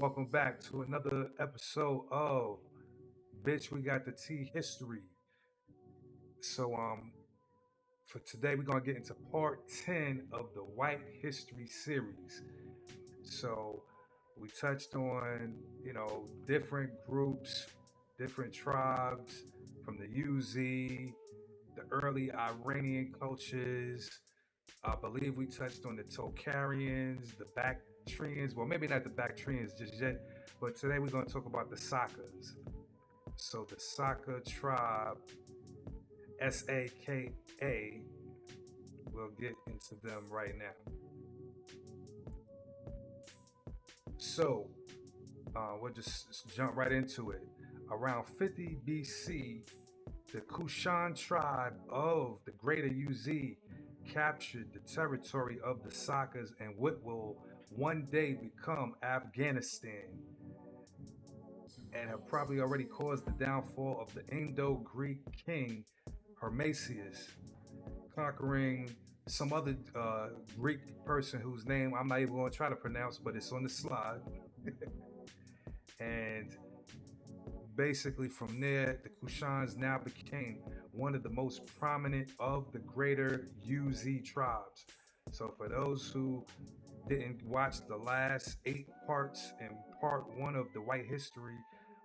Welcome back to another episode of Bitch We Got the Tea History. So for today we're gonna get into part 10 of the White History series. So we touched on, different groups, different tribes from the UZ, the early Iranian cultures. I believe we touched on the Tocharians, the Bactrians. Well, maybe not the Bactrians just yet, but today we're going to talk about the Sakas. So the Saka tribe, Saka, we'll get into them right now. So we'll just jump right into it. Around 50 BC, the Kushan tribe of the greater UZ captured the territory of the Sakas and what will one day become Afghanistan, and have probably already caused the downfall of the Indo-Greek king Hermesius, conquering some other Greek person whose name I'm not even going to try to pronounce, but it's on the slide. And basically, from there, the Kushans now became one of the most prominent of the greater UZ tribes. So, for those who didn't watch the last 8 parts in part one of the White History,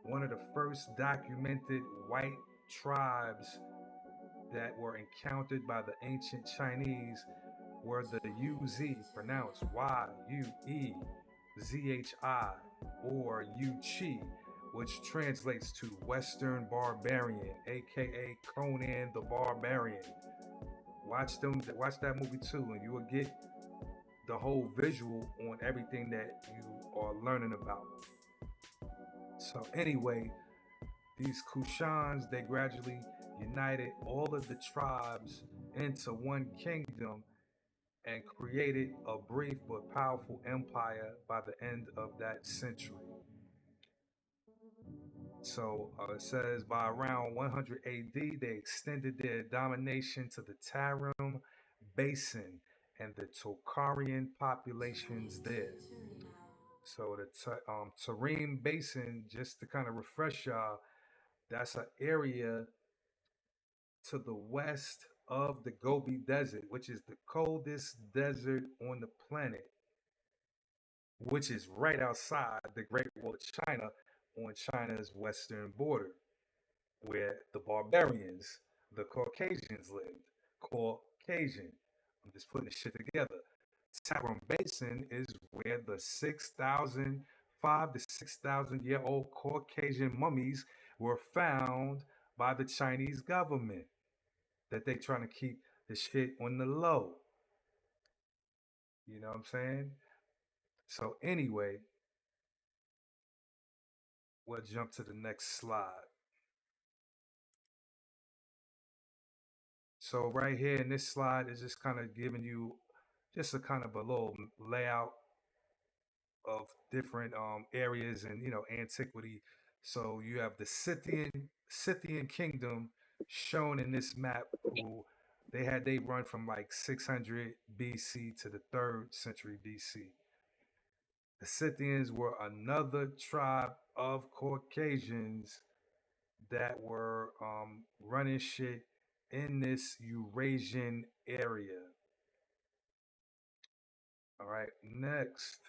one of the first documented white tribes that were encountered by the ancient Chinese were the UZ, pronounced Yuezhi, or Yuchi, which translates to Western Barbarian, aka Conan the Barbarian. Watch that movie too, and you will get the whole visual on everything that you are learning about. So anyway, these Kushans, they gradually united all of the tribes into one kingdom and created a brief but powerful empire by the end of that century. So it says by around 100 AD, they extended their domination to the Tarim Basin and the Tocharian populations there. So the Tarim Basin, just to kind of refresh y'all, that's an area to the west of the Gobi Desert, which is the coldest desert on the planet, which is right outside the Great Wall of China on China's western border, where the barbarians, the Caucasians lived. Caucasian. I'm just putting this shit together. Tarim Basin is where the 6,000 to 6,000 year old Caucasian mummies were found by the Chinese government. That they trying to keep the shit on the low. You know what I'm saying? So anyway, we'll jump to the next slide. So right here in this slide is just kind of giving you just a kind of a little layout of different areas and antiquity. So you have the Scythian kingdom shown in this map, who they run from like 600 BC to the 3rd century BC. The Scythians were another tribe of Caucasians that were running shit in this Eurasian area. All right, next.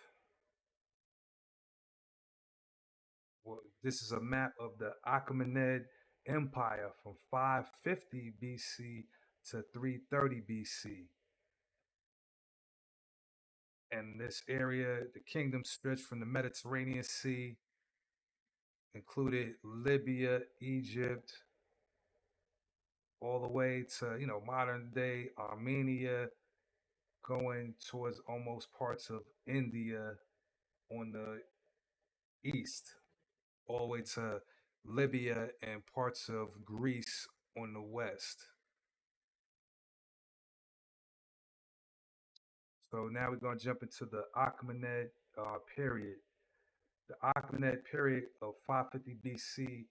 Well, this is a map of the Achaemenid Empire from 550 BC to 330 BC. And this area, the kingdom stretched from the Mediterranean Sea, included Libya, Egypt, all the way to modern day Armenia, going towards almost parts of India on the east, all the way to Libya and parts of Greece on the west. So now we're going to jump into the Achaemenid period. The Achaemenid period of 550 BC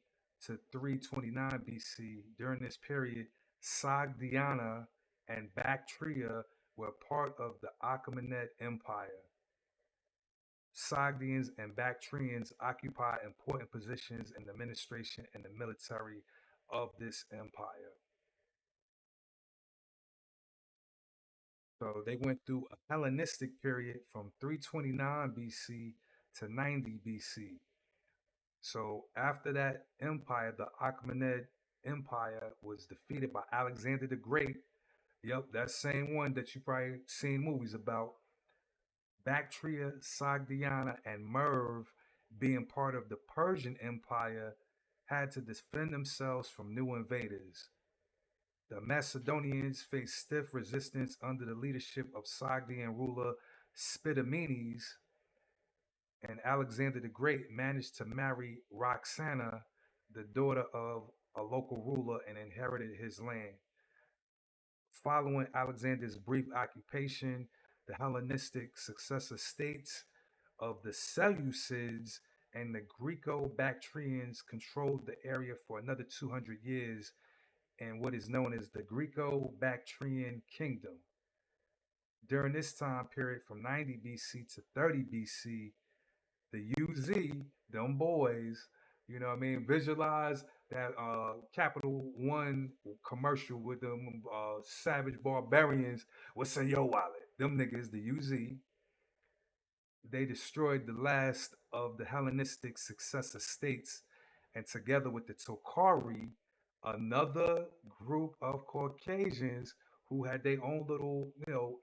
to 329 BC. During this period, Sogdiana and Bactria were part of the Achaemenid Empire. Sogdians and Bactrians occupied important positions in the administration and the military of this empire. So they went through a Hellenistic period from 329 BC to 90 BC. So after that empire, the Achaemenid Empire was defeated by Alexander the Great. Yep, that same one that you probably seen movies about. Bactria, Sogdiana, and Merv, being part of the Persian Empire, had to defend themselves from new invaders. The Macedonians faced stiff resistance under the leadership of Sogdian ruler Spitamenes, and Alexander the Great managed to marry Roxana, the daughter of a local ruler, and inherited his land. Following Alexander's brief occupation, the Hellenistic successor states of the Seleucids and the Greco-Bactrians controlled the area for another 200 years in what is known as the Greco-Bactrian Kingdom. During this time period from 90 BC to 30 BC, the UZ, them boys, you know what I mean, visualize that Capital One commercial with them savage barbarians. What's in your wallet? Them niggas, the UZ, they destroyed the last of the Hellenistic successor states, and together with the Tokhari, another group of Caucasians who had their own little,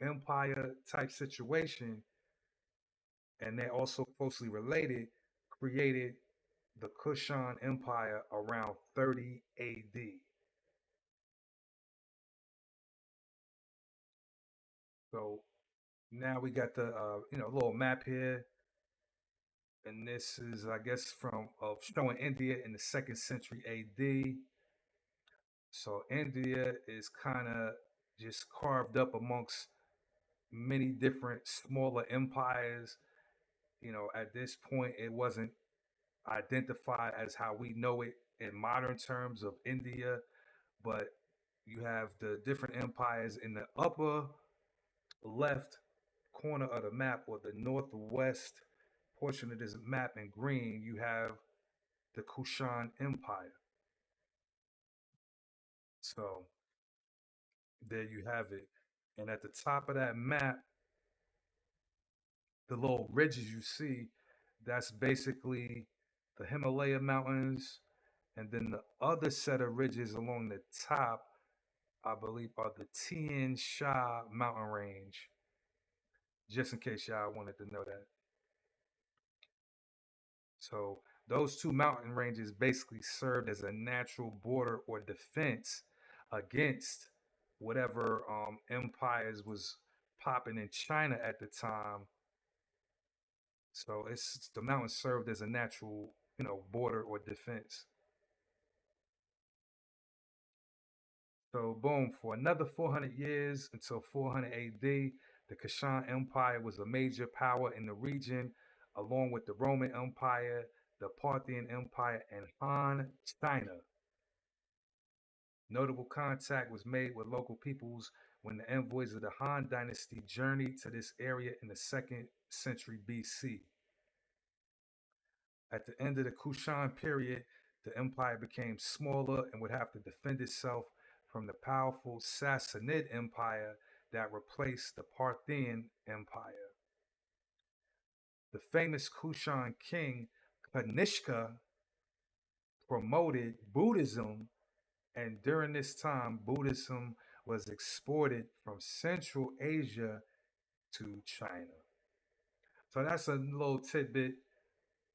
empire type situation, and they're also closely related, created the Kushan Empire around 30 AD. So now we got the little map here, and this is, I guess, from of showing India in the second century AD. So India is kind of just carved up amongst many different smaller empires. At this point, it wasn't identified as how we know it in modern terms of India, but you have the different empires in the upper left corner of the map, or the northwest portion of this map in green. You have the Kushan Empire. So there you have it. And at the top of that map, the little ridges you see, that's basically the Himalaya mountains. And then the other set of ridges along the top, I believe, are the Tian Sha mountain range, just in case y'all wanted to know that. So those two mountain ranges basically served as a natural border or defense against whatever empires was popping in China at the time. So it's the mountains served as a natural, border or defense. So boom, for another 400 years until 400 AD, the Kushan Empire was a major power in the region, along with the Roman Empire, the Parthian Empire, and Han China. Notable contact was made with local peoples when the envoys of the Han Dynasty journeyed to this area in the second century BC. At the end of the Kushan period, the empire became smaller and would have to defend itself from the powerful Sassanid Empire that replaced the Parthian Empire. The famous Kushan king Kanishka promoted Buddhism, and during this time, Buddhism was exported from Central Asia to China. So that's a little tidbit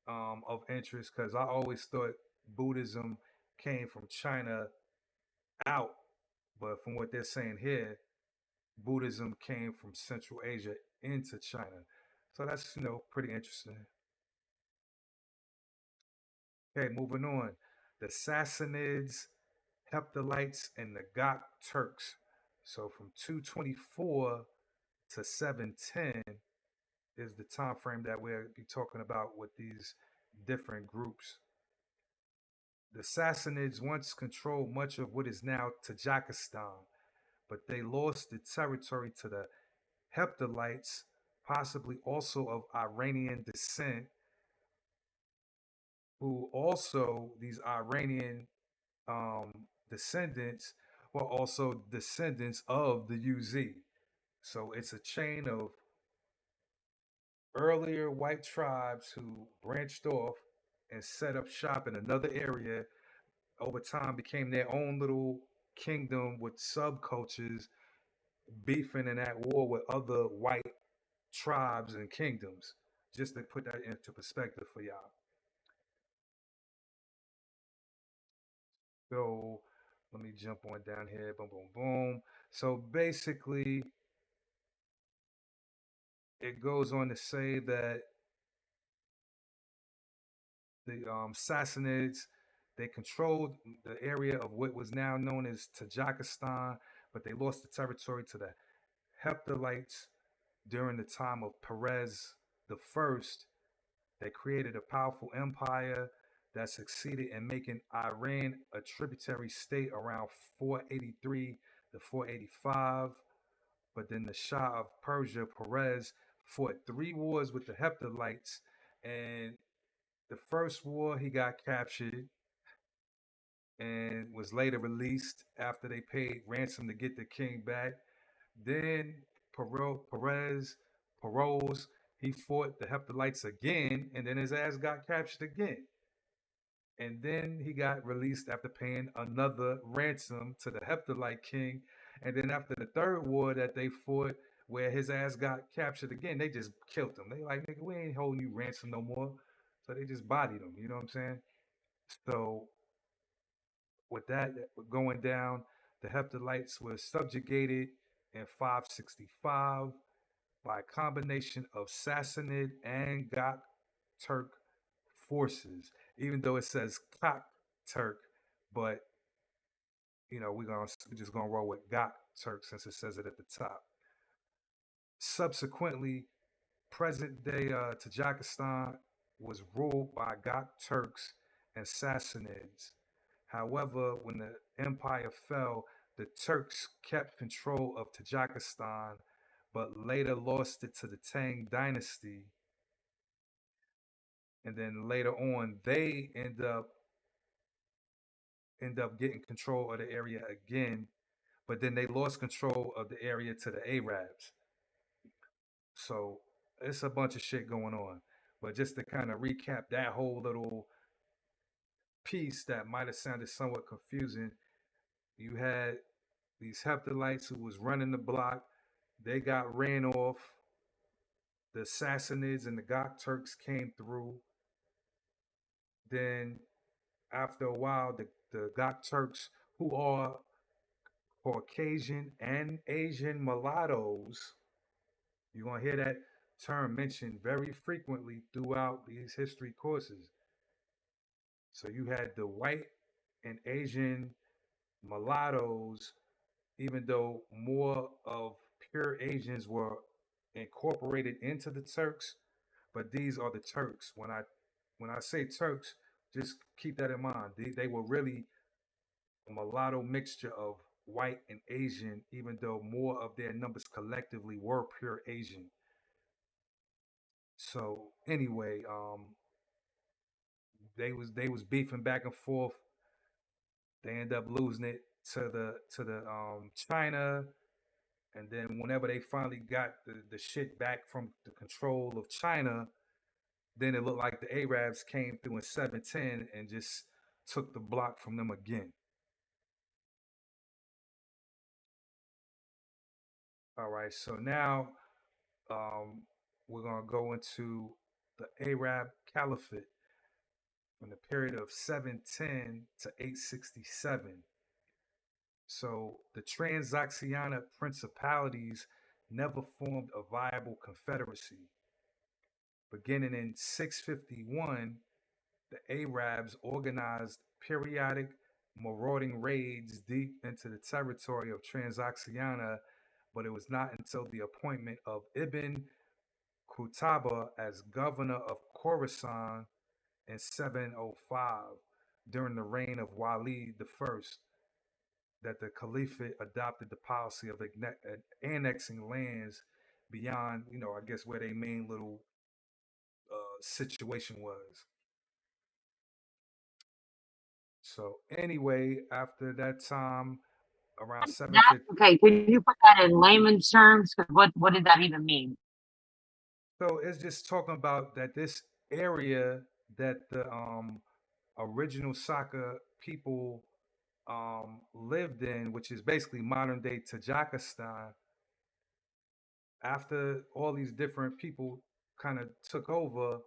of interest, because I always thought Buddhism came from China out, but from what they're saying here, Buddhism came from Central Asia into China. So that's pretty interesting. Okay, moving on. The Sassanids, Hephthalites, and the Gok Turks. So from 224 to 710 is the time frame that we'll be talking about with these different groups. The Sassanids once controlled much of what is now Tajikistan, but they lost the territory to the Hephthalites possibly also of Iranian descent, who also these Iranian descendants were also descendants of the UZ. So it's a chain of earlier white tribes who branched off and set up shop in another area. Over time, became their own little kingdom with subcultures, beefing and at war with other white tribes and kingdoms. Just to put that into perspective for y'all. So let me jump on down here. Boom, boom, boom. So basically, it goes on to say that the Sassanids, they controlled the area of what was now known as Tajikistan, but they lost the territory to the Hephthalites during the time of Perez the First. They created a powerful empire that succeeded in making Iran a tributary state around 483 to 485. But then the Shah of Persia, Perez, fought three wars with the Hephthalites. And the first war, he got captured and was later released after they paid ransom to get the king back. Then Perez, Perez, he fought the Hephthalites again, and then his ass got captured again. And then he got released after paying another ransom to the Heptalite king. And then after the third war that they fought, where his ass got captured again, they just killed him. They like, nigga, we ain't holding you ransom no more. So they just bodied him. You know what I'm saying? So with that going down, the Hephthalites were subjugated in 565 by a combination of Sassanid and Gok Turk forces, even though it says Kok Turk, but we're just gonna roll with Gok Turk since it says it at the top. Subsequently, present day Tajikistan was ruled by Gok Turks and Sassanids. However, when the empire fell, the Turks kept control of Tajikistan, but later lost it to the Tang dynasty. And then later on, they end up getting control of the area again, but then they lost control of the area to the Arabs. So it's a bunch of shit going on. But just to kind of recap that whole little piece that might have sounded somewhat confusing, you had these Hephthalites who was running the block. They got ran off. The Sassanids and the Gok Turks came through. Then after a while, the Gok Turks, who are Caucasian and Asian mulattoes, you're going to hear that term mentioned very frequently throughout these history courses. So you had the white and Asian mulattoes, even though more of pure Asians were incorporated into the Turks, but these are the Turks. When I say Turks, just keep that in mind. They were really a mulatto mixture of white and Asian, even though more of their numbers collectively were pure Asian. So anyway, they was beefing back and forth. They end up losing it to the China, and then whenever they finally got the shit back from the control of China, then it looked like the Arabs came through in 710 and just took the block from them again. All right, so now um, we're gonna go into the Arab Caliphate from the period of 710 to 867. So the Transoxiana principalities never formed a viable confederacy. Beginning in 651, the Arabs organized periodic marauding raids deep into the territory of Transoxiana, but it was not until the appointment of Ibn Qutaba as governor of Khorasan in 705 during the reign of Walid I that the caliphate adopted the policy of annexing lands beyond, I guess where their main little situation was. So anyway, after that time, around That 750. okay? Could you put that in layman's terms? 'Cause what did that even mean? So it's just talking about that this area that the original Saka people lived in, which is basically modern day Tajikistan, after all these different people kind of took over,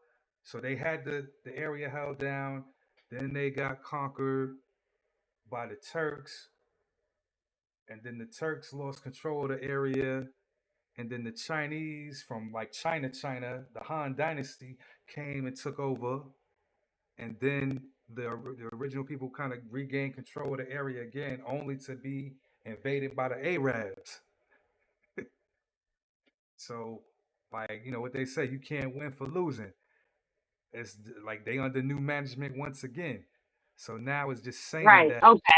so they had the area held down. Then they got conquered by the Turks, and then the Turks lost control of the area, and then the Chinese from like China, the Han Dynasty came and took over, and then the original people kind of regained control of the area again, only to be invaded by the Arabs. So, like what they say, you can't win for losing. It's like they under new management once again. So now it's just saying Right. that. Okay.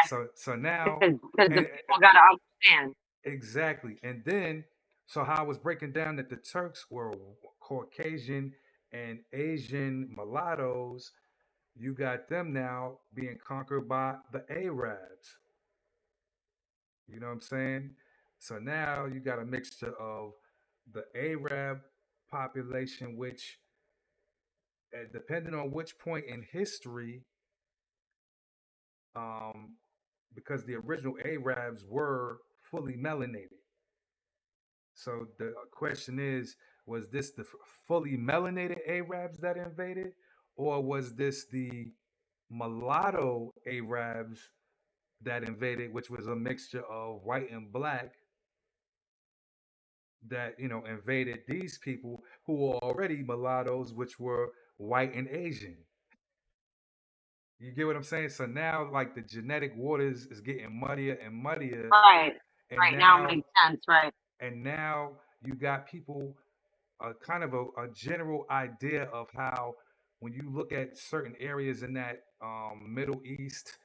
So now, Because the and people got to understand. exactly, and then so how I was breaking down that the Turks were Caucasian and Asian mulattoes. You got them now being conquered by the Arabs. You know what I'm saying? So now you got a mixture of the Arab population, which, depending on which point in history, um, because the original Arabs were fully melanated. So the question is, was this the fully melanated Arabs that invaded, or was this the mulatto Arabs that invaded, which was a mixture of white and black that invaded these people who were already mulattoes, which were white and Asian. You get what I'm saying? So now, like the genetic waters is getting muddier and muddier, Right. and Right. Now it now makes sense. Right. and now you got people kind of a general idea of how when you look at certain areas in that Middle East,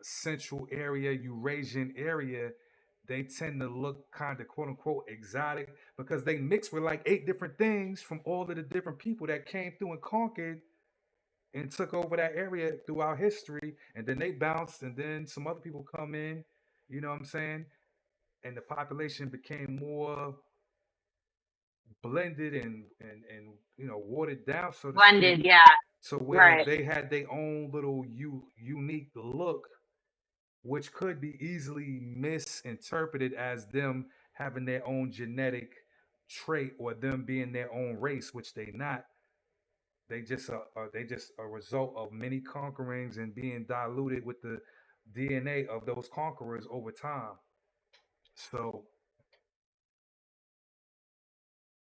Central area, Eurasian area, they tend to look kind of quote unquote exotic because they mix with like eight different things from all of the different people that came through and conquered and took over that area throughout history. And then they bounced, and then some other people come in, you know what I'm saying? And the population became more blended and watered down, so to speak, Blended. Yeah. to where Right. they had their own little unique look, which could be easily misinterpreted as them having their own genetic trait or them being their own race, which they not. They just a result of many conquerings and being diluted with the DNA of those conquerors over time. So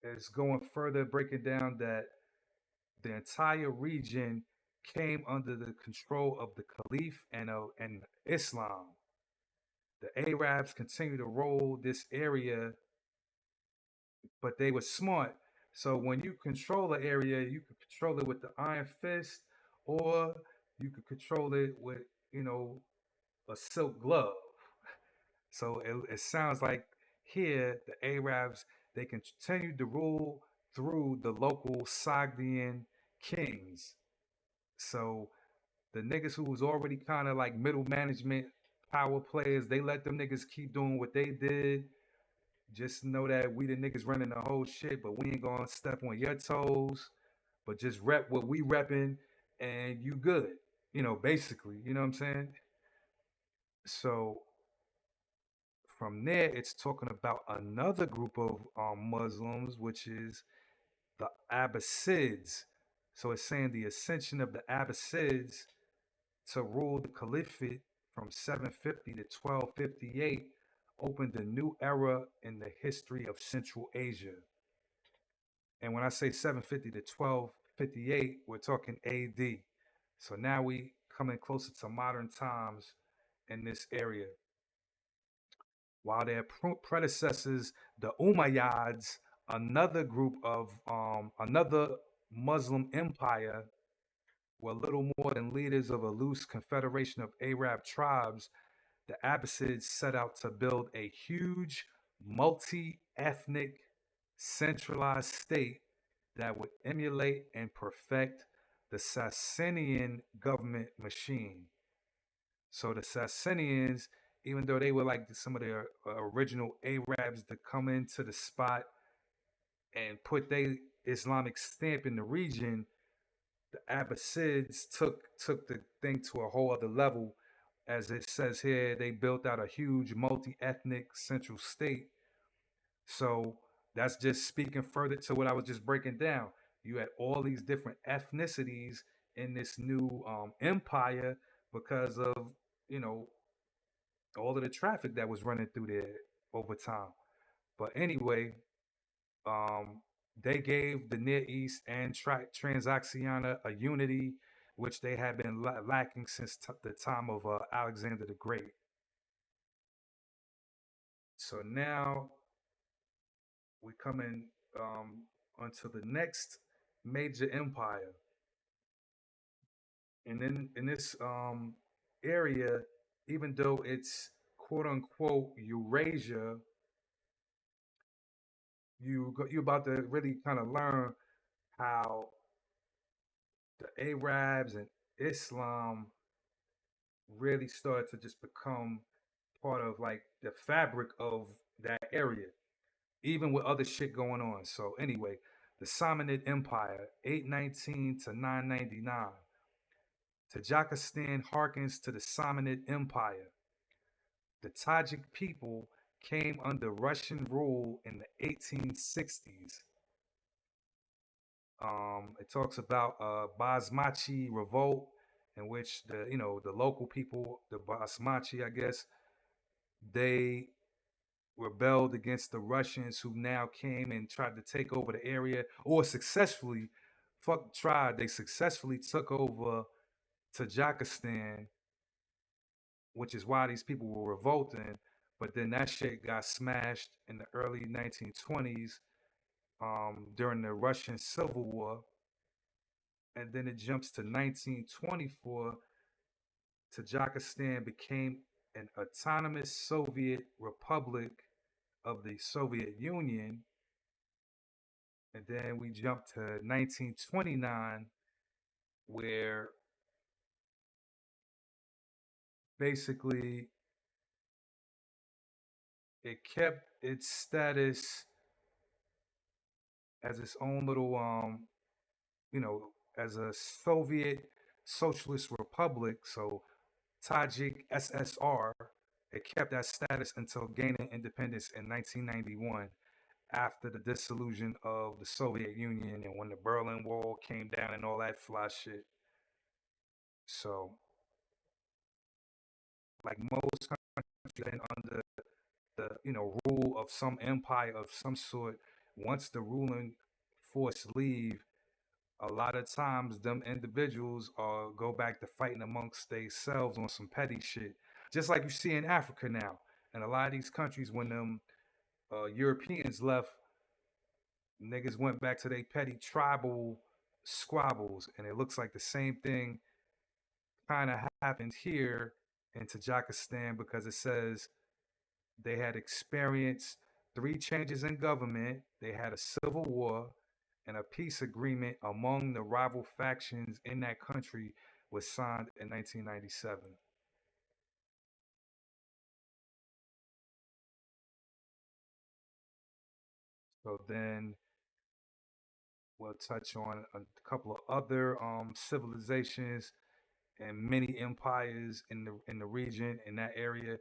it's going further, breaking down that the entire region came under the control of the Caliph and Islam. The Arabs continued to rule this area, but they were smart. So when you control an area, you could control it with the iron fist, or you could control it with, you know, a silk glove. So it sounds like here the Arabs, they continued to rule through the local Sogdian kings. So the niggas who was already kind of like middle management power players, they let them niggas keep doing what they did. Just know that we the niggas running the whole shit, but we ain't gonna step on your toes. But just rep what we repping, and you good. Basically, you know what I'm saying? So from there, it's talking about another group of Muslims, which is the Abbasids. So it's saying the ascension of the Abbasids to rule the caliphate from 750 to 1258 opened a new era in the history of Central Asia. And when I say 750 to 1258, we're talking AD. So now we coming closer to modern times in this area. While their predecessors, the Umayyads, another group of another Muslim empire, were little more than leaders of a loose confederation of Arab tribes, the Abbasids set out to build a huge, multi ethnic, centralized state that would emulate and perfect the Sassanian government machine. So the Sassanians, even though they were like some of the original Arabs to come into the spot and put their Islamic stamp in the region, the Abbasids took the thing to a whole other level. As it says here, they built out a huge multi-ethnic central state. So that's just speaking further to what I was just breaking down. You had all these different ethnicities in this new empire because of you know all of the traffic that was running through there over time. But anyway, um, they gave the Near East and Transoxiana a unity which they had been lacking since the time of Alexander the Great. So now we come in onto the next major empire, and in this area, even though it's quote unquote Eurasia, you're about to really kind of learn how the Arabs and Islam really started to just become part of like the fabric of that area, even with other shit going on. So anyway, the Samanid Empire, 819 to 999. Tajikistan harkens to the Samanid Empire. The Tajik people came under Russian rule in the 1860s. It talks about Basmachi revolt, in which the local people, the Basmachi, I guess, they rebelled against the Russians who now came and tried to take over the area, or successfully, fuck tried, they successfully took over Tajikistan, which is why these people were revolting. But then that shit got smashed in the early 1920s during the Russian Civil War. And then it jumps to 1924. Tajikistan became an autonomous Soviet republic of the Soviet Union. And then we jump to 1929, where basically it kept its status as its own little, as a Soviet socialist republic. So Tajik SSR, it kept that status until gaining independence in 1991 after the dissolution of the Soviet Union and when the Berlin Wall came down and all that fly shit. So, like most countries been under the rule of some empire of some sort, once the ruling force leave, a lot of times them individuals go back to fighting amongst themselves on some petty shit, just like you see in Africa now. And a lot of these countries, when them Europeans left, niggas went back to their petty tribal squabbles, and it looks like the same thing kind of happened here in Tajikistan, because it says they had experienced three changes in government, they had a civil war, and a peace agreement among the rival factions in that country was signed in 1997. So then we'll touch on a couple of other civilizations and many empires in the region in that area.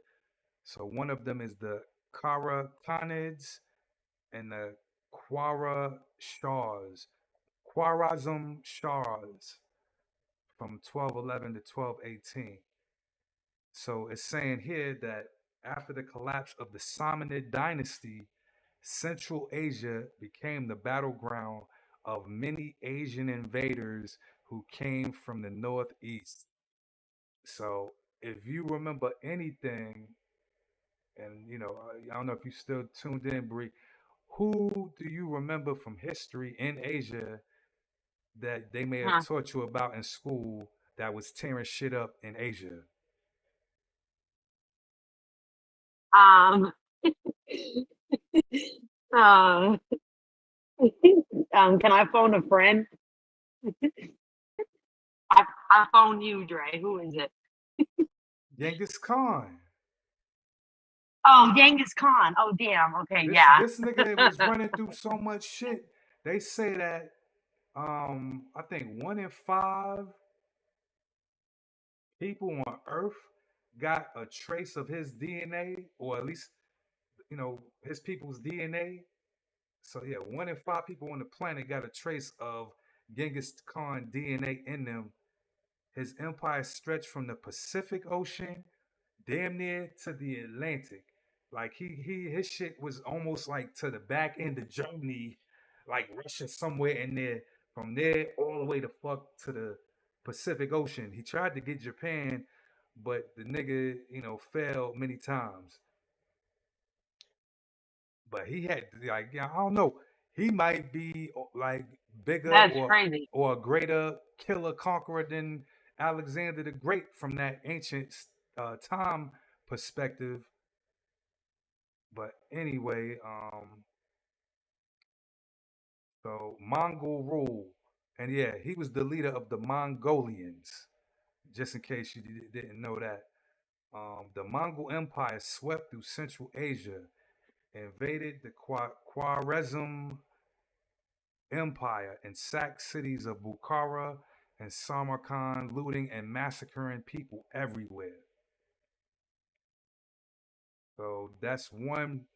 So one of them is the Kara Khanids and the Quara Shahs, Khwarazm Shahs from 1211 to 1218. So it's saying here that after the collapse of the Samanid dynasty, Central Asia became the battleground of many Asian invaders who came from the northeast. So if you remember anything, and I don't know if you still tuned in, Bree, who do you remember from history in Asia that they may have Huh. taught you about in school that was tearing shit up in Asia? Um, Um, can I phone a friend? I phone you, Dre. Who is it? Genghis Khan. Oh, Genghis Khan. Oh, damn. Okay, yeah. This nigga was running through so much shit. They say that I think 1 in 5 people on Earth got a trace of his DNA, or at least his people's DNA. So yeah, 1 in 5 people on the planet got a trace of Genghis Khan DNA in them. His empire stretched from the Pacific Ocean damn near to the Atlantic. Like his shit was almost like to the back end of Germany, like Russia somewhere in there. From there all the way to fuck to the Pacific Ocean. He tried to get Japan, but the nigga, failed many times. But he had like, yeah, I don't know. He might be like bigger That's or crazy. a greater killer conqueror than Alexander the Great from that ancient time perspective. But anyway, so Mongol rule, and yeah, he was the leader of the Mongolians. Just in case you didn't know that, the Mongol Empire swept through Central Asia, invaded the Khwarezm Empire, and sacked cities of Bukhara and Samarkand, looting and massacring people everywhere. So that's one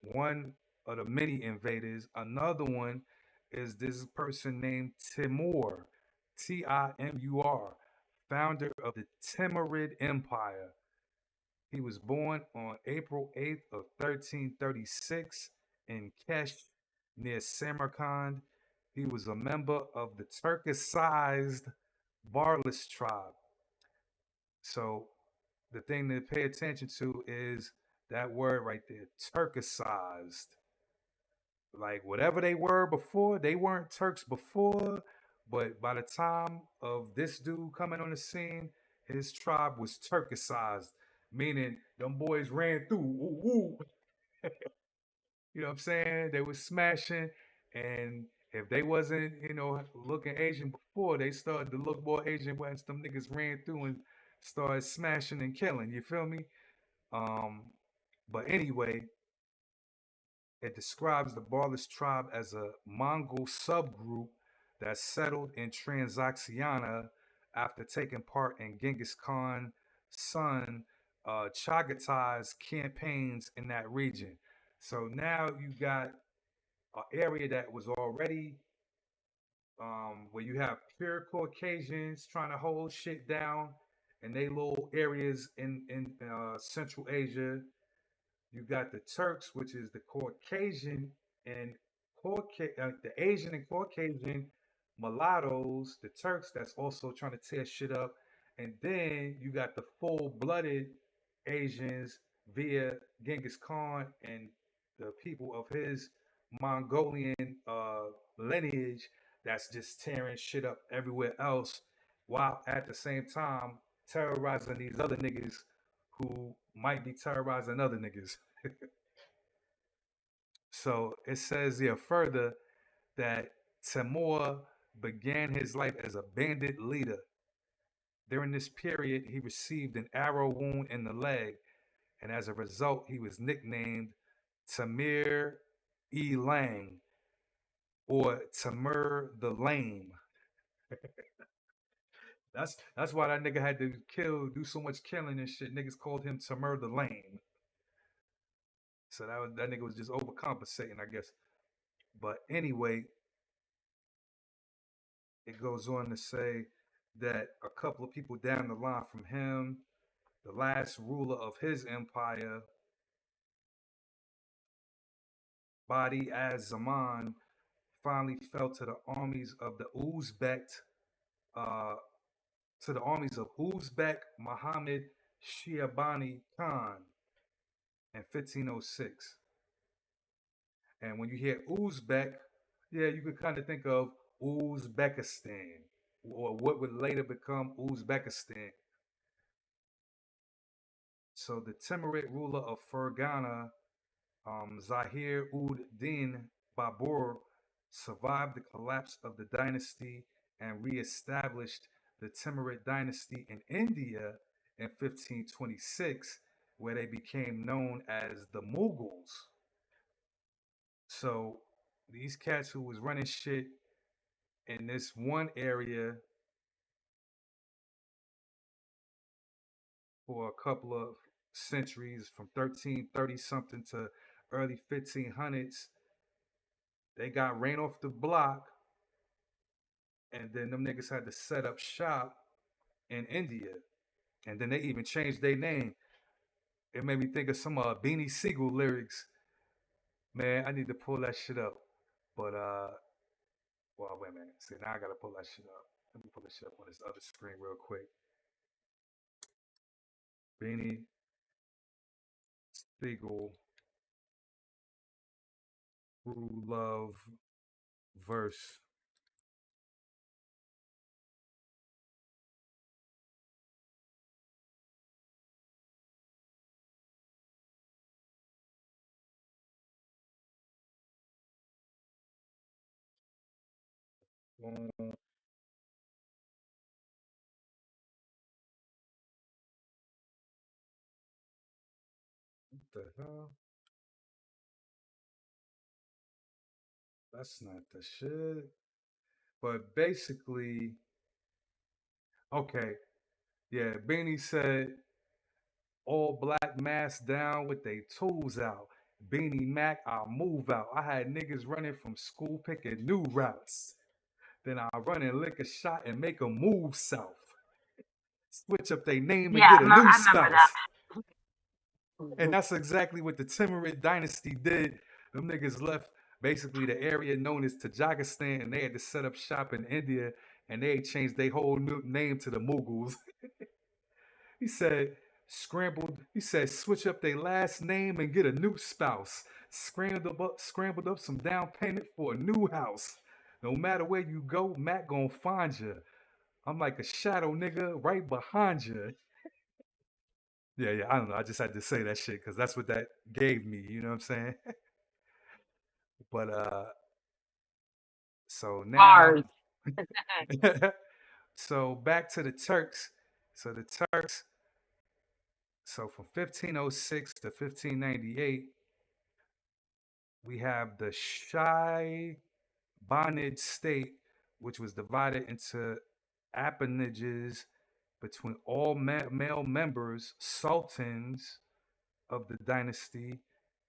of the many invaders. Another one is this person named Timur, Timur, founder of the Timurid Empire. He was born on April 8th of 1336 in Kesh near Samarkand. He was a member of the Turkicized Barlis tribe. So the thing to pay attention to is that word right there, Turkicized. Like whatever they were before, they weren't Turks before, but by the time of this dude coming on the scene, his tribe was Turkicized, meaning them boys ran through. Ooh, ooh. You know what I'm saying? They was smashing, and if they wasn't, looking Asian before, they started to look more Asian once them niggas ran through and started smashing and killing. You feel me? Um, but anyway, it describes the Barlis tribe as a Mongol subgroup that settled in Transoxiana after taking part in Genghis Khan's son Chagatai's campaigns in that region. So now you got an area that was already where you have pure Caucasians trying to hold shit down in they little areas in Central Asia. You got the Turks, which is the Caucasian and the Asian and Caucasian mulattoes, the Turks that's also trying to tear shit up. And then you got the full-blooded Asians via Genghis Khan and the people of his Mongolian lineage that's just tearing shit up everywhere else, while at the same time terrorizing these other niggas who might be terrorizing other niggas. So it says here further that Timur began his life as a bandit leader. During this period, he received an arrow wound in the leg, and as a result, he was nicknamed Tamir E. Lang or Timur the Lame. That's why that nigga had to do so much killing and shit. Niggas called him Timur the Lame. So that nigga was just overcompensating, I guess. But anyway, it goes on to say that a couple of people down the line from him, the last ruler of his empire, Badi az Zaman, finally fell to the armies of the uh, Uzbek Muhammad Shiabani Khan in 1506. And when you hear Uzbek, yeah, you could kind of think of Uzbekistan, or what would later become Uzbekistan. So the Timurid ruler of Fergana, Zahir ud Din, Babur survived the collapse of the dynasty and reestablished the Timurid dynasty in India in 1526, where they became known as the Mughals. So these cats who was running shit in this one area for a couple of centuries, from 1330 something to early 1500s, they got rain off the block, and then them niggas had to set up shop in India. And then they even changed their name. It made me think of some Beanie Siegel lyrics. Man, I need to pull that shit up. But well, wait a minute. See, now I gotta pull that shit up. Let me pull this shit up on this other screen real quick. Beanie Siegel, True Love verse. What the hell? That's not the shit. But basically, okay, yeah, Beanie said all black mask down with they tools out. Beanie Mac, I'll move out. I had niggas running from school picking new routes. Then I'll run and lick a shot and make 'em move south. Switch up their name and Yeah, get a new I remember that. spouse. And that's exactly what the Timurid dynasty did. Them niggas left basically the area known as Tajikistan, and they had to set up shop in India, and they changed their whole new name to the Mughals. He said, he said, switch up their last name and get a new spouse. Scrambled up some down payment for a new house. No matter where you go, Mac gonna find you. I'm like a shadow nigga right behind you. Yeah, yeah, I don't know. I just had to say that shit because that's what that gave me. You know what I'm saying? But so now, Bars. so back to the Turks. So the Turks, so from 1506 to 1598, we have the Shai Banid state, which was divided into appanages between all male members, sultans of the dynasty,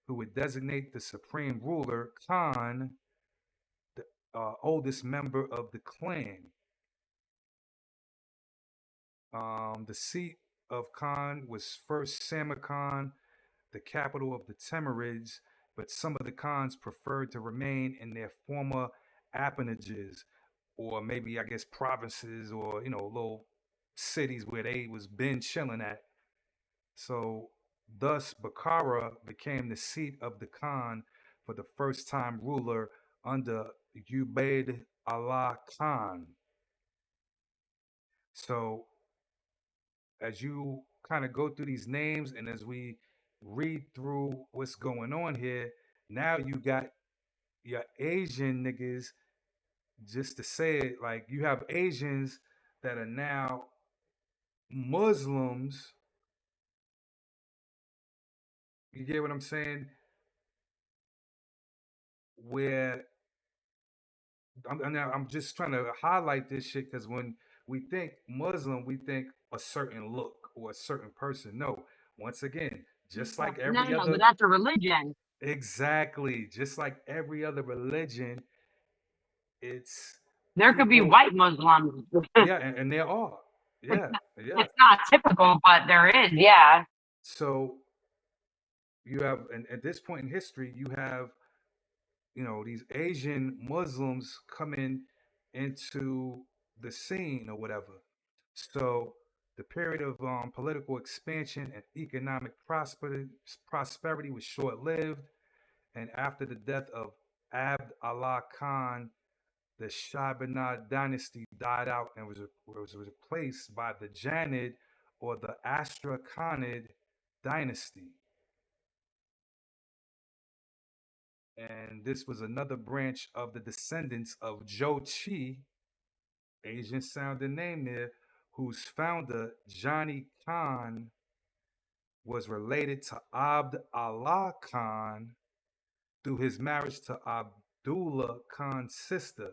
who would designate the supreme ruler, Khan, the oldest member of the clan. The seat of Khan was first Samarkand, the capital of the Timurids, but some of the Khans preferred to remain in their former appanages, or maybe I guess provinces, or little cities where they was been chilling at. So thus Bukhara became the seat of the Khan for the first time ruler under Ubaid Allah Khan. So as you kind of go through these names and as we read through what's going on here, now you got your Asian niggas, just to say it, like you have Asians that are now Muslims. You get what I'm saying? Where I'm just trying to highlight this shit because when we think Muslim, we think a certain look or a certain person. No, once again, just like No, every no, but other, that's a religion. exactly, just like every other religion, it's There could be people. white Muslims. Yeah, and there are. Yeah, yeah. It's not typical, but there is. Yeah. So you have, and at this point in history, you have, these Asian Muslims coming into the scene or whatever. So the period of political expansion and economic prosperity was short lived. And after the death of Abd Allah Khan, the Shabanid dynasty died out and was replaced by the Janid or the Astrakhanid dynasty. And this was another branch of the descendants of Jochi, Asian sounding name there, whose founder, Johnny Khan, was related to Abd Allah Khan through his marriage to Abdullah Khan's sister.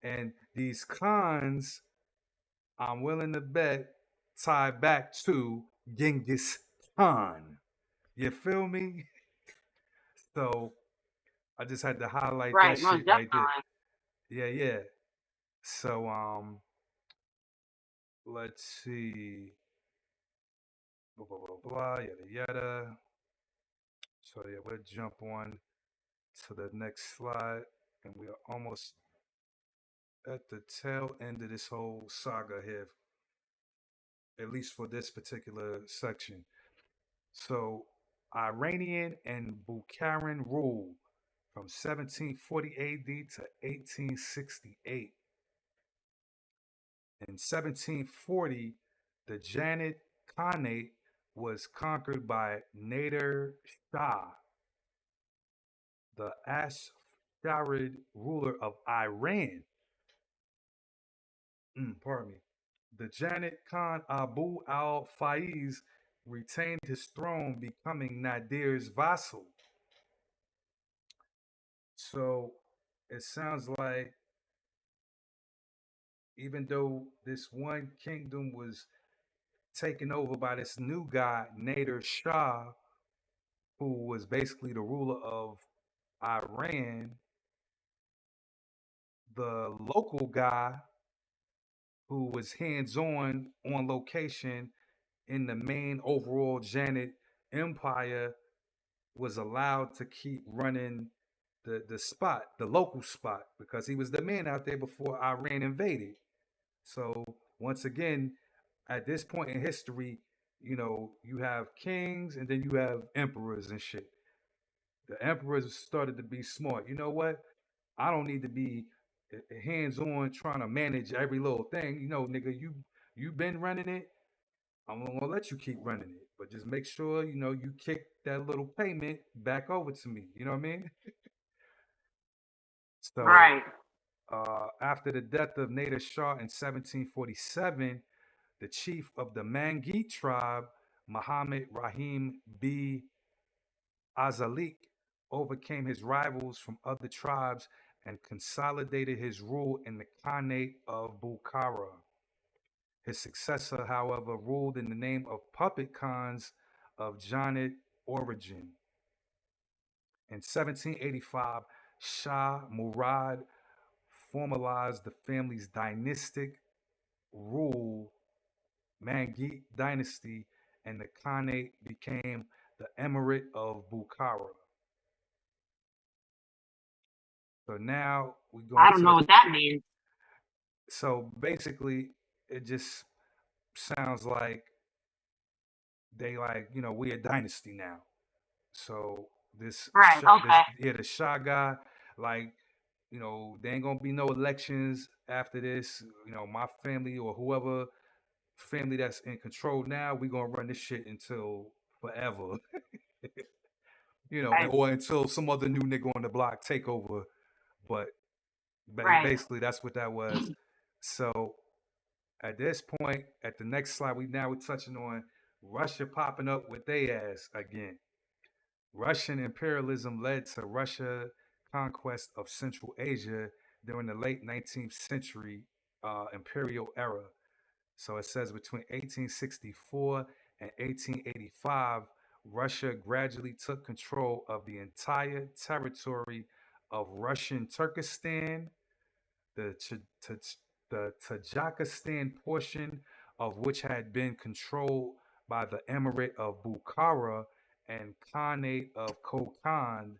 And these Khans, I'm willing to bet, tie back to Genghis Khan. You feel me? So I just had to highlight that Right. Most shit right there. definitely. Yeah, yeah. So let's see. Blah blah blah blah yada yada. So yeah, we'll jump on to the next slide, and we are almost at the tail end of this whole saga here, at least for this particular section. So Iranian and Bukharan rule from 1740 AD to 1868. In 1740, the Janid Khanate was conquered by Nader Shah, the Ash'arid ruler of Iran. Pardon me. The Janid Khan Abu al Faiz retained his throne, becoming Nadir's vassal. So it sounds like even though this one kingdom was taken over by this new guy, Nader Shah, who was basically the ruler of Iran, the local guy who was hands on location in the main overall Janet empire was allowed to keep running the spot, the local spot, because he was the man out there before Iran invaded. So once again, at this point in history, you have kings and then you have emperors and shit. The emperors started to be smart. You know what? I don't need to be hands on trying to manage every little thing. Nigga, you been running it. I'm gonna let you keep running it, but just make sure you kick that little payment back over to me. You know what I mean? So Right. after the death of Nader Shah in 1747, the chief of the Mangit tribe, Muhammad Rahim B. Azalik, overcame his rivals from other tribes and consolidated his rule in the Khanate of Bukhara. His successor, however, ruled in the name of puppet khans of Janid origin. In 1785, Shah Murad formalized the family's dynastic rule, Mangit dynasty, and the Khanate became the Emirate of Bukhara. So now we go I don't into know the. what that means. So basically, it just sounds like they like we a dynasty now. So Right. Okay. the Shah guy, like there ain't gonna be no elections after this. My family or whoever family that's in control now, we gonna run this shit until forever. Right. Or until some other new nigga on the block take over. But Right. basically, that's what that was. So at this point, at the next slide, we're touching on Russia popping up with their ass again. Russian imperialism led to Russia conquest of Central Asia during the late 19th century imperial era. So it says between 1864 and 1885, Russia gradually took control of the entire territory of Russian Turkestan, the the Tajikistan portion of which had been controlled by the Emirate of Bukhara and Khanate of Kokand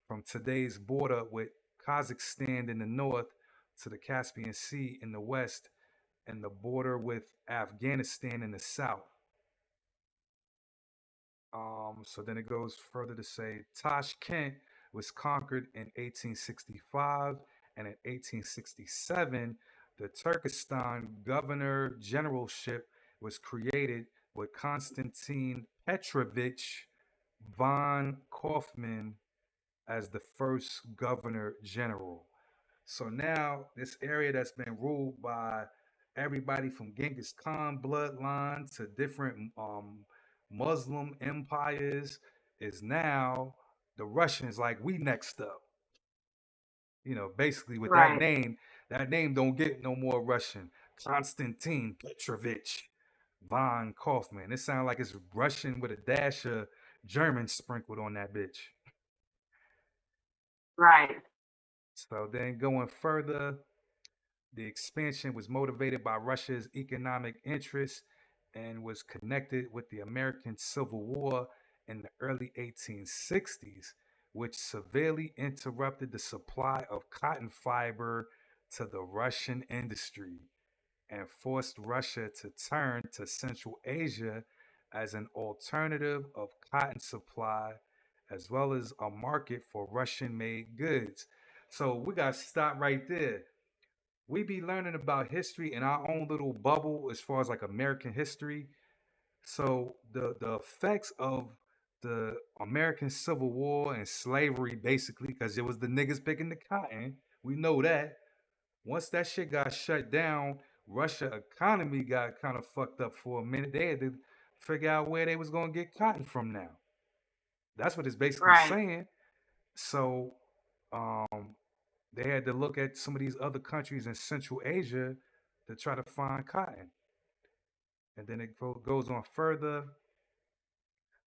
from today's border with Kazakhstan in the north to the Caspian Sea in the west and the border with Afghanistan in the south. So then it goes further to say Tashkent was conquered in 1865, and in 1867, the Turkestan governor generalship was created with Konstantin Petrovich von Kaufman as the first governor general. So now this area that's been ruled by everybody from Genghis Khan bloodline to different Muslim empires is now the Russians. Like, we next up. Basically with Right. that name don't get no more Russian. Konstantin Petrovich von Kaufman. It sounds like it's Russian with a dash of German sprinkled on that bitch. Right. So then going further, the expansion was motivated by Russia's economic interests and was connected with the American Civil War in the early 1860s, which severely interrupted the supply of cotton fiber to the Russian industry and forced Russia to turn to Central Asia as an alternative of cotton supply, as well as a market for Russian made goods. So we got to stop right there. We be learning about history in our own little bubble as far as like American history. So the effects of the American Civil War and slavery, basically, because it was the niggas picking the cotton. We know that. Once that shit got shut down, Russia economy got kind of fucked up for a minute. They had to figure out where they was gonna get cotton from now. That's what it's basically Right. saying. So um, they had to look at some of these other countries in Central Asia to try to find cotton. And then it goes on further.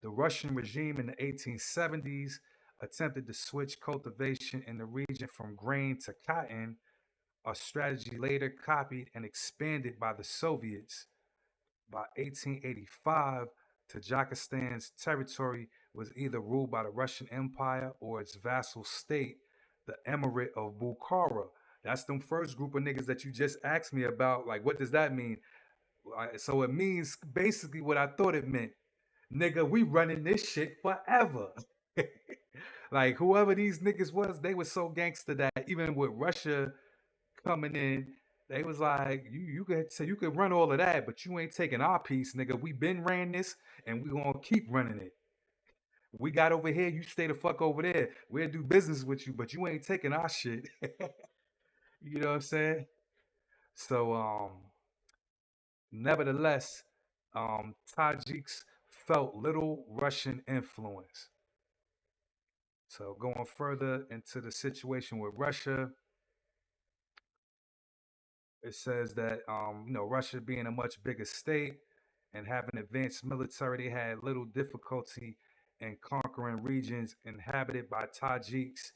The Russian regime in the 1870s attempted to switch cultivation in the region from grain to cotton, a strategy later copied and expanded by the Soviets. By 1885, Tajikistan's territory was either ruled by the Russian Empire or its vassal state, the Emirate of Bukhara. That's them first group of niggas that you just asked me about. Like, what does that mean? So it means basically what I thought it meant. Nigga, we running this shit forever. Like, whoever these niggas was, they were so gangster that even with Russia coming in, they was like, you could say you could run all of that, but you ain't taking our piece, nigga. We been ran this and we gonna keep running it. We got over here, you stay the fuck over there. We'll do business with you, but you ain't taking our shit. You know what I'm saying? So nevertheless, Tajiks felt little Russian influence. So going further into the situation with Russia, it says that Russia being a much bigger state and having advanced military, they had little difficulty in conquering regions inhabited by Tajiks,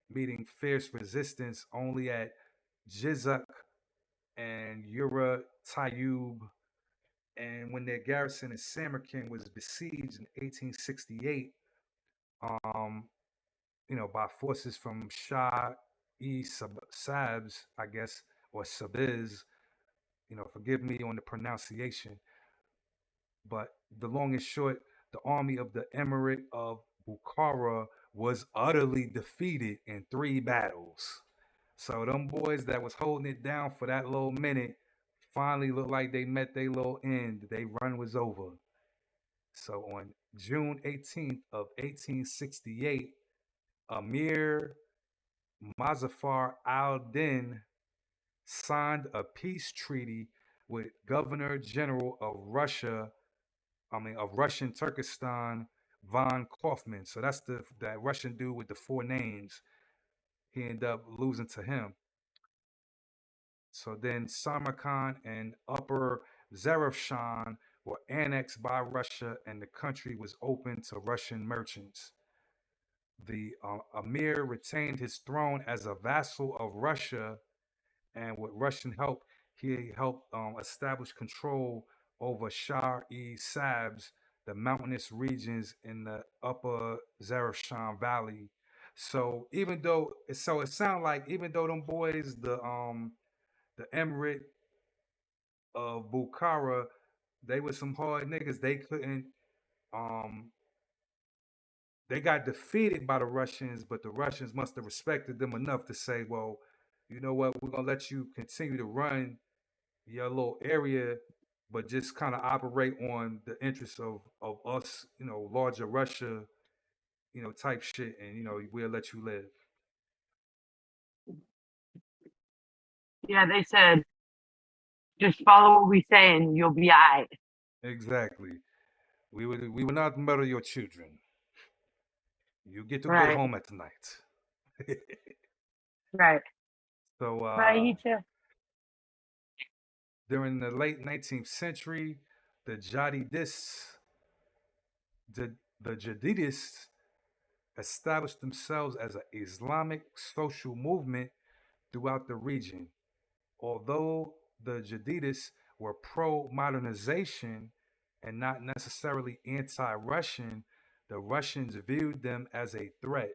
meeting fierce resistance only at Jizak and Ura Tayyub. And when their garrison in Samarkand was besieged in 1868, um, by forces from Shah e Sabs, I guess, or Sabiz, forgive me on the pronunciation, but the long and short, the army of the Emirate of Bukhara was utterly defeated in 3 battles. So them boys that was holding it down for that little minute finally looked like they met their little end. Their run was over. So on June 18th of 1868, Amir Muzaffar al-Din signed a peace treaty with Governor General of Russian Turkestan, von Kaufman. So that's that Russian dude with the 4 names. He ended up losing to him. So then Samarkand and Upper Zarafshan were annexed by Russia, and the country was open to Russian merchants. The Amir retained his throne as a vassal of Russia, and with Russian help, he helped establish control over Shah-e Sabs, the mountainous regions in the upper Zarafshan Valley. So it sounds like even though them boys, the Emirate of Bukhara, they were some hard niggas. They couldn't um they got defeated by the Russians, but the Russians must have respected them enough to say, well, you know what, we're gonna let you continue to run your little area, but just kind of operate on the interests of us, larger Russia, type shit, and we'll let you live. Yeah, they said just follow what we say and you'll be all right. Exactly. We will not murder your children. You get to go Right, home at night. right, So right. You too. during the late 19th century, the Jadidists, the Jadidists established themselves as an Islamic social movement throughout the region. Although the Jadidists were pro modernization and not necessarily anti Russian, the Russians viewed them as a threat.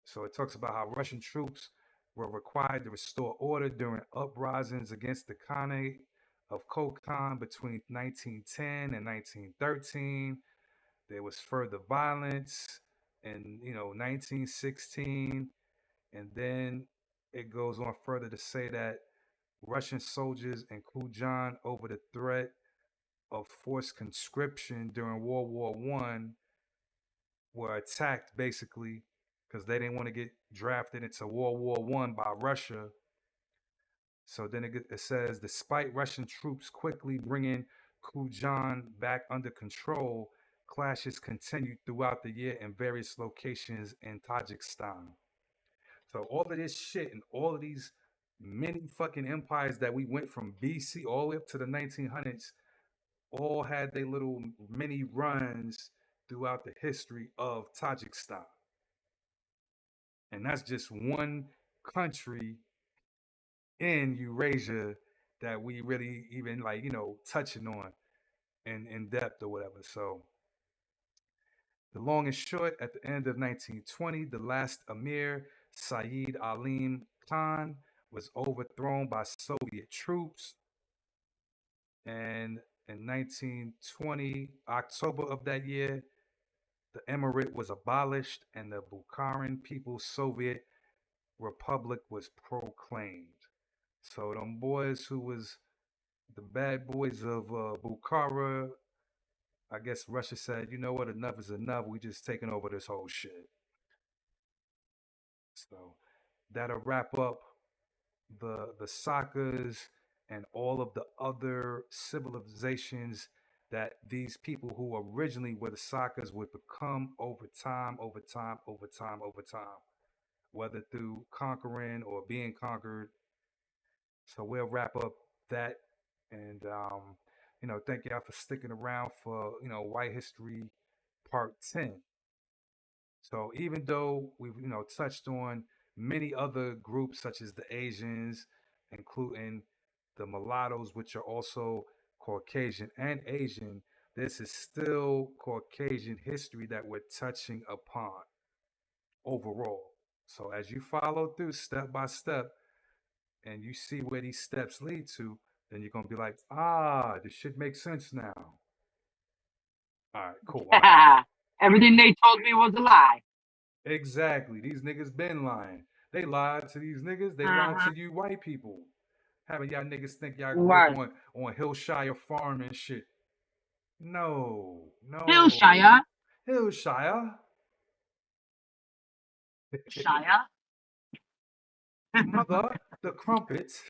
So it talks about how Russian troops were required to restore order during uprisings against the Khanate of Kokand between 1910 and 1913. There was further violence in 1916, and then it goes on further to say that Russian soldiers in Kujan over the threat of forced conscription during World War One were attacked basically because they didn't want to get drafted into World War One by Russia. So then it says, despite Russian troops quickly bringing Kujan back under control, clashes continued throughout the year in various locations in Tajikistan. So all of this shit and all of these many fucking empires that we went from BC all the way up to the 1900s all had their little mini runs throughout the history of Tajikistan. And that's just one country in Eurasia that we really even like, touching on in depth or whatever. So the long and short, at the end of 1920, the last Emir, Saeed Alim Khan, was overthrown by Soviet troops. And in 1920, October of that year, the emirate was abolished and the Bukharan People's Soviet Republic was proclaimed. So them boys who was the bad boys of Bukhara, I guess Russia said, you know what, enough is enough. We just taking over this whole shit. So that'll wrap up the Sakas and all of the other civilizations that these people who originally were the Sakas would become over time, over time, over time, over time, whether through conquering or being conquered. So we'll wrap up that, and thank y'all for sticking around for White History Part 10. So even though we've touched on many other groups such as the Asians, including the mulattoes, which are also Caucasian and Asian, this is still Caucasian history that we're touching upon overall. So as you follow through step by step and you see where these steps lead to, then you're gonna be like, this shit makes sense now. All right, cool. I'm happy. Everything they told me was a lie. Exactly. These niggas been lying. They lied to these niggas. They lied Uh-huh. to you white people. Having y'all niggas think y'all grew up Right. on Hillshire Farm and shit. No, no. Hillshire. Hillshire. Shire. Mother, the crumpets.